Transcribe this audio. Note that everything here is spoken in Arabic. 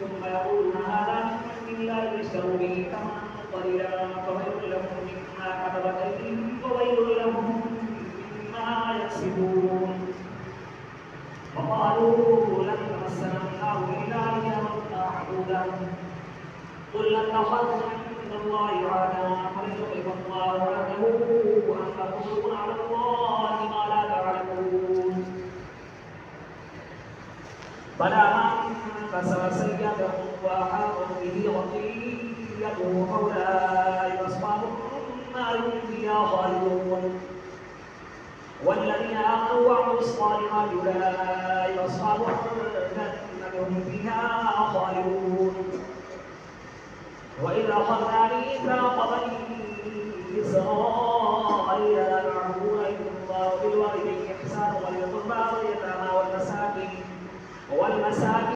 ثم يقولون هذا من عند الله ليشتروا به ثمنا قليلا فويل لهم مما كتبت أيديهم وويل لهم مما يكسبون. وقالوا لن تمسنا النار إلا أياما معدودة قل اتخذتم عند الله عهدا فلن يخلف الله عهده أم تقولون على الله ما لا تعلمون. بلى من كسب سيئة وأحاطت به خطيئته فأولئك أصحاب النار هم فيها خالدون. والذين آمنوا وعملوا الصالحات أولئك أصحاب